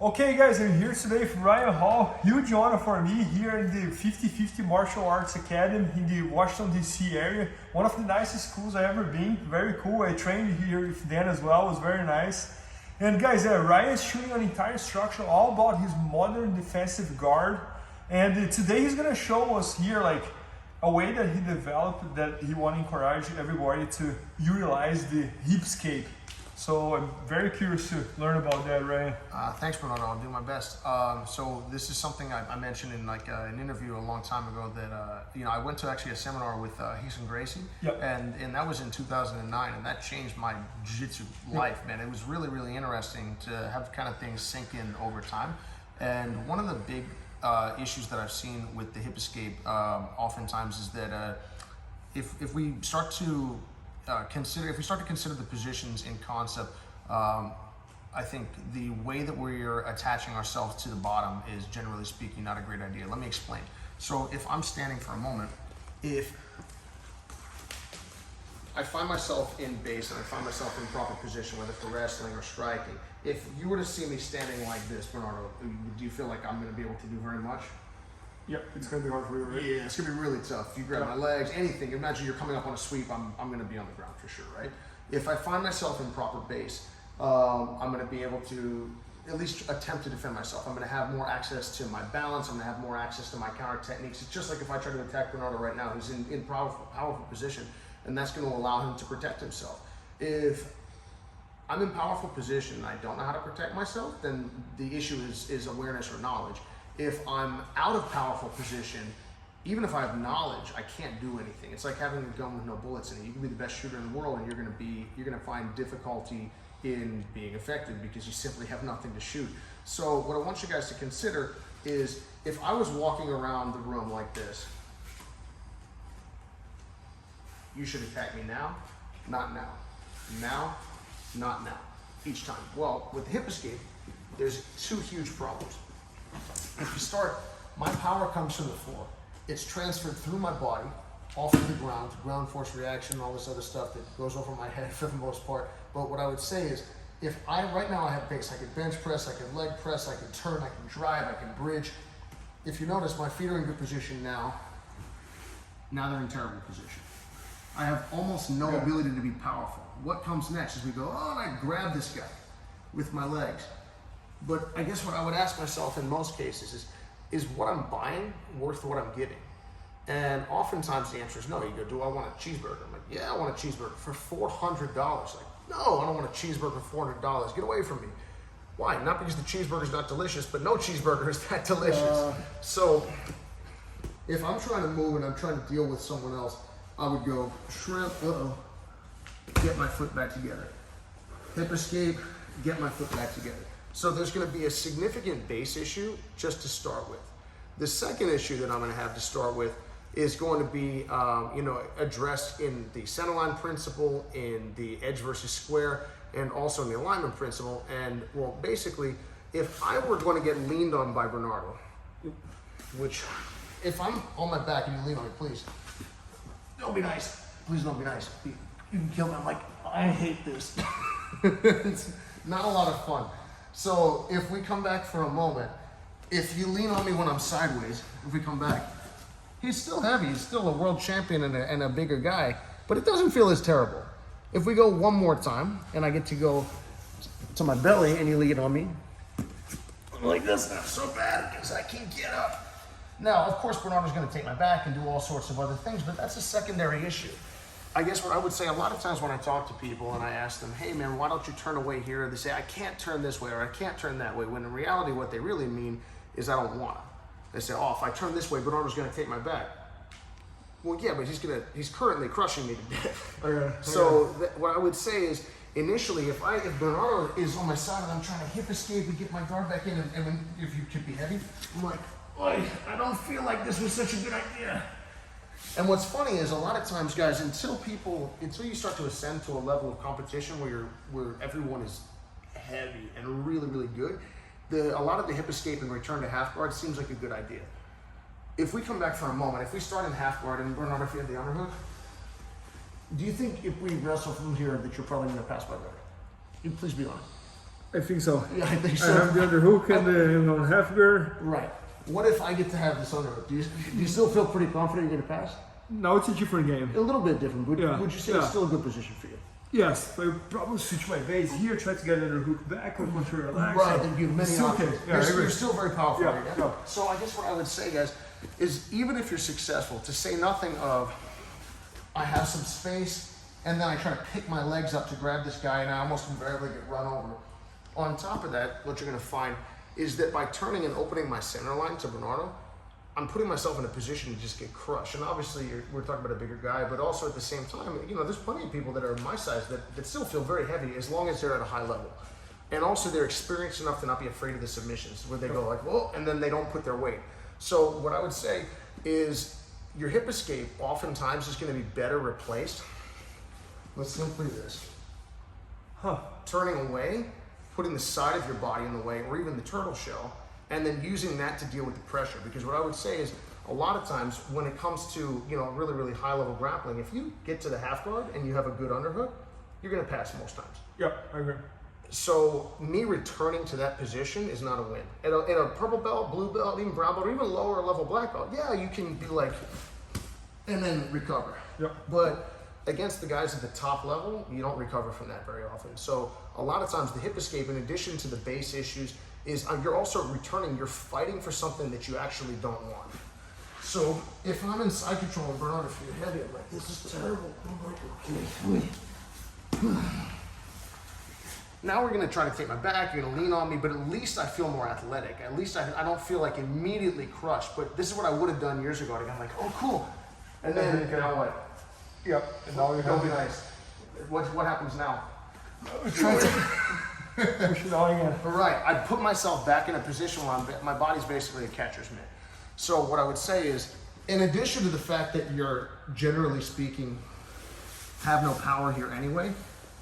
Okay guys, I'm here today with Ryan Hall. Huge honor for me here in the 50/50 Martial Arts Academy in the Washington DC area. One of the nicest schools I've ever been. Very cool. I trained here with Dan as well. It was very nice. And guys, Ryan is shooting an entire instruction all about his modern defensive guard. And today he's gonna show us here like a way that he developed that he want to encourage everybody to utilize the hipscape. So I'm very curious to learn about that, Ryan. Thanks, Bernardo. I'll do my best. So this is something I mentioned in like an interview a long time ago that I went to actually a seminar with Reison Gracie, Yep. and that was in 2009, and that changed my jiu-jitsu life, man. It was really interesting to have kind of things sink in over time. And one of the big issues that I've seen with the hip escape oftentimes is that if we start to consider the positions in concept, I think the way that we're attaching ourselves to the bottom is, generally speaking, not a great idea. Let me explain. So if I'm standing for a moment, if I find myself in base and I find myself in proper position, whether for wrestling or striking, if you were to see me standing like this, Bernardo, do you feel like I'm going to be able to do very much? Yep, it's gonna be hard for you, right? Yeah, it's gonna be really tough. If you grab my legs, anything, imagine you're coming up on a sweep, I'm gonna be on the ground for sure, right? If I find myself in proper base, I'm gonna be able to at least attempt to defend myself. I'm gonna have more access to my balance, I'm gonna have more access to my counter techniques. It's just like if I try to attack Bernardo right now, who's in powerful position, and that's gonna allow him to protect himself. If I'm in powerful position and I don't know how to protect myself, then the issue is awareness or knowledge. If I'm out of powerful position, even if I have knowledge, I can't do anything. It's like having a gun with no bullets in it. You can be the best shooter in the world, and you're gonna find difficulty in being effective because you simply have nothing to shoot. So what I want you guys to consider is, if I was walking around the room like this, you should attack me now, not now. Now, not now. Each time. Well, with the hip escape, there's two huge problems. If you start, my power comes from the floor. It's transferred through my body, off of the ground force reaction, all this other stuff that goes over my head for the most part. But what I would say is, right now I have base, I can bench press, I can leg press, I can turn, I can drive, I can bridge. If you notice, my feet are in good position now. Now they're in terrible position. I have almost no ability to be powerful. What comes next is we go, oh, and I grab this guy with my legs. But I guess what I would ask myself in most cases is what I'm buying worth what I'm getting? And oftentimes the answer is no. You go, do I want a cheeseburger? I'm like, yeah, I want a cheeseburger for $400. Like, no, I don't want a cheeseburger for $400. Get away from me. Why? Not because the cheeseburger's not delicious, but no cheeseburger is that delicious. So if I'm trying to move and I'm trying to deal with someone else, I would go shrimp, get my foot back together. Hip escape, get my foot back together. So there's going to be a significant base issue just to start with. The second issue that I'm going to have to start with is going to be, addressed in the centerline principle, in the edge versus square, and also in the alignment principle. And well, basically, if I were going to get leaned on by Bernardo, which if I'm on my back and you lean on me, please, don't be nice. Please don't be nice. You can kill me. I'm like, I hate this. It's not a lot of fun. So if we come back for a moment, if you lean on me when I'm sideways, if we come back, he's still heavy. He's still a world champion and a bigger guy, but it doesn't feel as terrible. If we go one more time and I get to go to my belly and you lean on me, like this, not so bad because I can't get up. Now, of course, Bernardo's going to take my back and do all sorts of other things, but that's a secondary issue. I guess what I would say a lot of times when I talk to people and I ask them, hey man, why don't you turn away here? They say, I can't turn this way or I can't turn that way. When in reality, what they really mean is I don't want to. They say, oh, if I turn this way, Bernardo's going to take my back. Well, yeah, but he's currently crushing me to death. So what I would say is, initially, if Bernardo is on my side and I'm trying to hip escape and get my guard back in, and if you could be heavy, I'm like, boy, I don't feel like this was such a good idea. And what's funny is a lot of times, guys, until you start to ascend to a level of competition where everyone is heavy and really good, a lot of the hip escape and return to half guard seems like a good idea. If we come back for a moment, if we start in half guard and Bernardo, if you have the underhook, do you think if we wrestle from here that you're probably going to pass my guard? Please be honest. I think so. Yeah, I think I so. have the underhook and the on half guard. Right. What if I get to have this underhook? Do you still feel pretty confident you're going to pass? Now it's a different game. A little bit different. Yeah, Would you say yeah. it's still a good position for you? Yes, I would probably switch my base here, try to get an underhook back or control relax. Right, and you have many It's okay. options. Yeah, I agree. You're still very powerful Yeah, right now. yeah. So I guess what I would say, guys, is even if you're successful, to say nothing of, I have some space, and then I try to pick my legs up to grab this guy, and I almost invariably get run over. On top of that, what you're going to find is that by turning and opening my center line to Bernardo, I'm putting myself in a position to just get crushed. And obviously, we're talking about a bigger guy, but also at the same time, there's plenty of people that are my size that still feel very heavy as long as they're at a high level. And also, they're experienced enough to not be afraid of the submissions, where they go like, whoa, and then they don't put their weight. So what I would say is your hip escape oftentimes is going to be better replaced with simply this. Turning away, putting the side of your body in the way, or even the turtle shell, and then using that to deal with the pressure. Because what I would say is, a lot of times when it comes to really, really high level grappling, if you get to the half guard and you have a good underhook, you're going to pass most times. Yeah, I agree. So me returning to that position is not a win. In a purple belt, blue belt, even brown belt, or even lower level black belt, yeah, you can be like, and then recover. Yep. But against the guys at the top level, you don't recover from that very often. So a lot of times the hip escape, in addition to the base issues, is you're also returning, you're fighting for something that you actually don't want. So if I'm in side control and Bernardo, if you're heavy, I'm like, this is terrible. I'm like, okay. Now we're gonna try to take my back, you're gonna lean on me, but at least I feel more athletic. At least I don't feel like immediately crushed, but this is what I would have done years ago. I'm like, oh, cool. And then, you know what? Yep. And now you Don't have be nice. What happens now? try to push it on again. Right, I put myself back in a position where my body's basically a catcher's mitt. So what I would say is, in addition to the fact that you're, generally speaking, have no power here anyway,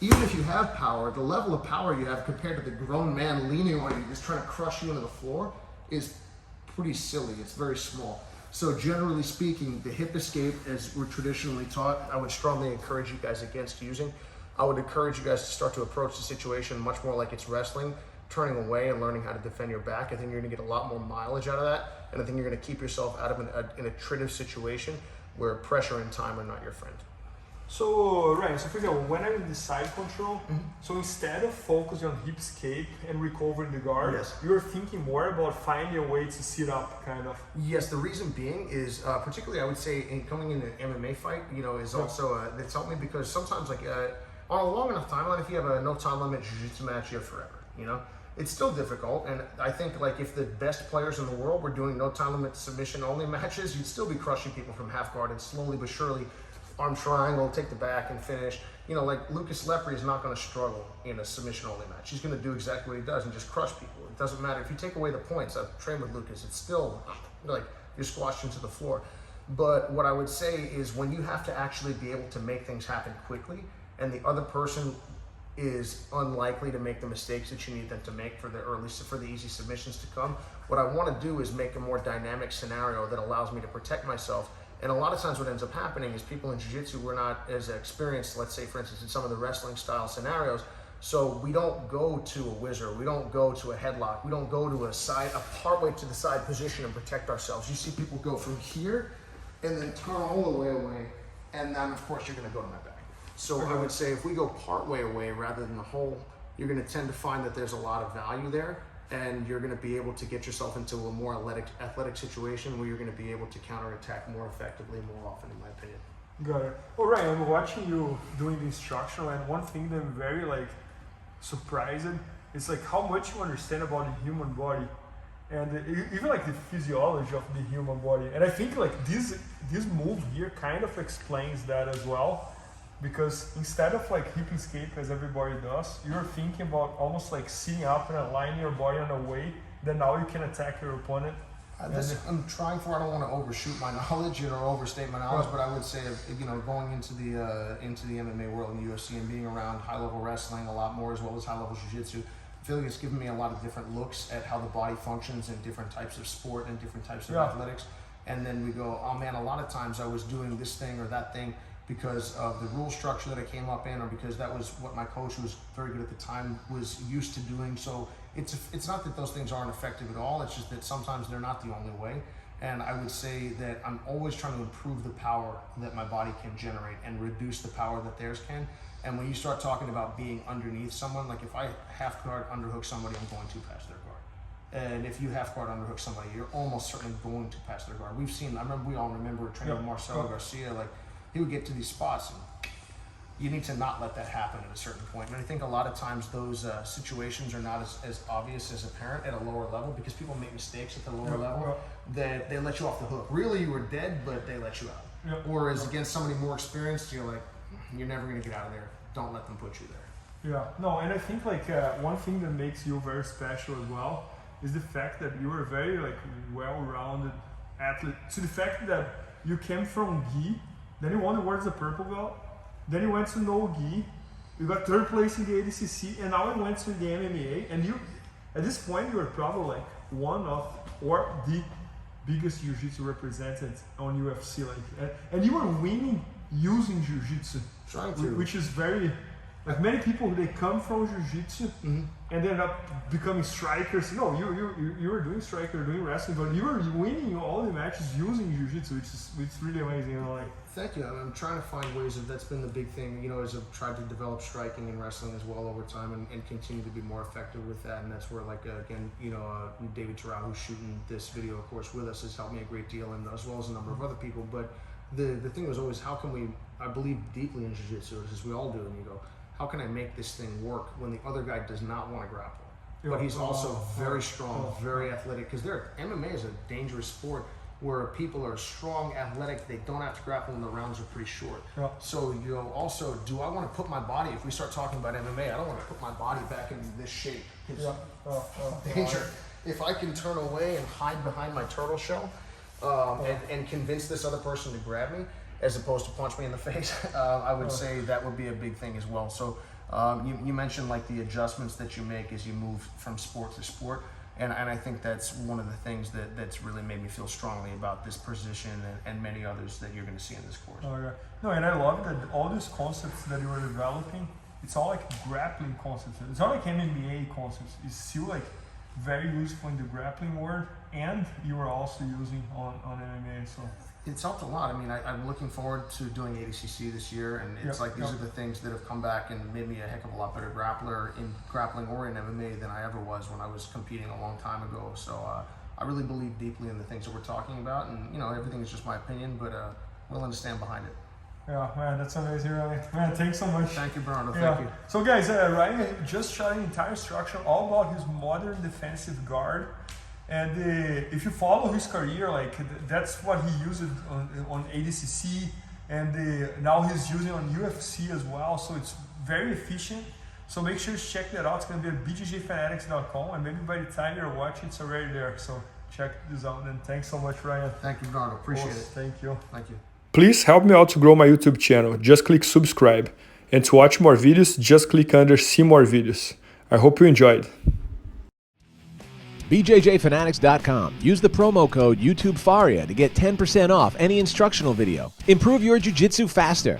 even if you have power, the level of power you have compared to the grown man leaning on you, just trying to crush you into the floor, is pretty silly. It's very small. So generally speaking, the hip escape, as we're traditionally taught, I would strongly encourage you guys against using. I would encourage you guys to start to approach the situation much more like it's wrestling, turning away and learning how to defend your back. I think you're gonna get a lot more mileage out of that, and I think you're gonna keep yourself out of an attritive situation where pressure and time are not your friend. So, Ryan, so for example, when I'm in the side control, so instead of focusing on hip escape and recovering the guard, Yes. you're thinking more about finding a way to sit up, kind of. Yes, the reason being is, particularly I would say in coming in an MMA fight, is also, it's helped me because sometimes on a long enough timeline, if you have a no time limit jiu-jitsu match, you have forever, It's still difficult, and I think if the best players in the world were doing no time limit submission only matches, you'd still be crushing people from half guard and slowly but surely arm triangle, take the back and finish. Lucas Lepre is not going to struggle in a submission only match. He's going to do exactly what he does and just crush people. It doesn't matter. If you take away the points, I've trained with Lucas, it's still like you're squashed into the floor. But what I would say is when you have to actually be able to make things happen quickly and the other person is unlikely to make the mistakes that you need them to make for the easy submissions to come, what I want to do is make a more dynamic scenario that allows me to protect myself. And a lot of times what ends up happening is people in jiu-jitsu, we're not as experienced, let's say for instance, in some of the wrestling style scenarios. So we don't go to a whizzer, we don't go to a headlock, we don't go to a partway to the side position and protect ourselves. You see people go from here and then turn all the way away, and then of course you're gonna go to my back. So I would say if we go partway away rather than the whole, you're gonna tend to find that there's a lot of value there, and you're going to be able to get yourself into a more athletic situation where you're going to be able to counterattack more effectively, more often, in my opinion. Got it. All right, I'm watching you doing the instructional, and one thing that I'm very surprised is how much you understand about the human body, and even the physiology of the human body. And I think this move here kind of explains that as well. Because instead of hip escape as everybody does, you're thinking about almost sitting up and aligning your body in a way that now you can attack your opponent. I'm trying for, I don't want to overshoot my knowledge or overstate my knowledge, but I would say, going into the MMA world and UFC and being around high level wrestling a lot more as well as high level jiu-jitsu, I feel like it's given me a lot of different looks at how the body functions in different types of sport and different types of athletics. And then we go, oh man, a lot of times I was doing this thing or that thing, because of the rule structure that I came up in, or because that was what my coach, who was very good at the time, was used to doing. So it's not that those things aren't effective at all. It's just that sometimes they're not the only way. And I would say that I'm always trying to improve the power that my body can generate and reduce the power that theirs can. And when you start talking about being underneath someone, like if I half guard underhook somebody, I'm going to pass their guard. And if you half guard underhook somebody, you're almost certainly going to pass their guard. We all remember training with Marcelo Garcia, like he would get to these spots and you need to not let that happen at a certain point. And I think a lot of times those situations are not as obvious as apparent at a lower level, because people make mistakes at the lower level that they let you off the hook. Really, you were dead, but they let you out. Whereas against somebody more experienced, you're like, you're never going to get out of there. Don't let them put you there. Yeah, no, and I think like one thing that makes you very special as well is the fact that you are a very like well-rounded athlete. So the fact that you came from gi, then you won the world as a purple belt, then you went to no gi, you got third place in the ADCC, and now you went to the MMA, and you, at this point, you are probably like one of, or the biggest jiu-jitsu representative on UFC, like, and you are winning using jiu-jitsu, which is very, like many people, they come from jiu-jitsu and they end up becoming strikers. No, you were doing striker, doing wrestling, but you were winning all the matches using jiu-jitsu, which is really amazing. You know, like. Thank you. I'm trying to find ways of, that's been the big thing, you know, as I've tried to develop striking and wrestling as well over time, and continue to be more effective with that. And that's where, like, again, you know, David Terrell, who's shooting this video, of course, with us, has helped me a great deal, and as well as a number of other people. But the thing was always, how can we, I believe deeply in jiu-jitsu, as we all do, and you go, how can I make this thing work when the other guy does not want to grapple? But he's also very strong, very athletic, because MMA is a dangerous sport where people are strong, athletic, they don't have to grapple, and the rounds are pretty short. So you know, also, do I want to put my body, if we start talking about MMA, I don't want to put my body back into this shape. It's danger. If I can turn away and hide behind my turtle shell and convince this other person to grab me, as opposed to punch me in the face, I would say that would be a big thing as well. So you mentioned like the adjustments that you make as you move from sport to sport. And I think that's one of the things that's really made me feel strongly about this position and many others that you're going to see in this course. Oh, yeah. No, and I love that all these concepts that you are developing, it's all like grappling concepts. It's not like MMA concepts. It's still like very useful in the grappling world, and you are also using on MMA. So it's helped a lot. I mean, I'm looking forward to doing ADCC this year, and it's like these are the things that have come back and made me a heck of a lot better grappler in grappling or in MMA than I ever was when I was competing a long time ago. So I really believe deeply in the things that we're talking about, and you know, everything is just my opinion, but willing to stand behind it. Yeah, man, that's amazing, Ryan. Man, thanks so much. Thank you, Bernardo. Thank you. So guys, Ryan just shot an entire structure all about his modern defensive guard. And if you follow his career, like that's what he used on ADCC, and now he's using on UFC as well. So it's very efficient. So make sure to check that out. It's going to be at bjjfanatics.com, and maybe by the time you're watching, it's already there. So check this out. And thanks so much, Ryan. Thank you, Bernardo. Appreciate it. Thank you. Thank you. Please help me out to grow my YouTube channel. Just click subscribe. And to watch more videos, just click under see more videos. I hope you enjoyed. BJJFanatics.com. Use the promo code YouTubeFaria to get 10% off any instructional video. Improve your jiu-jitsu faster.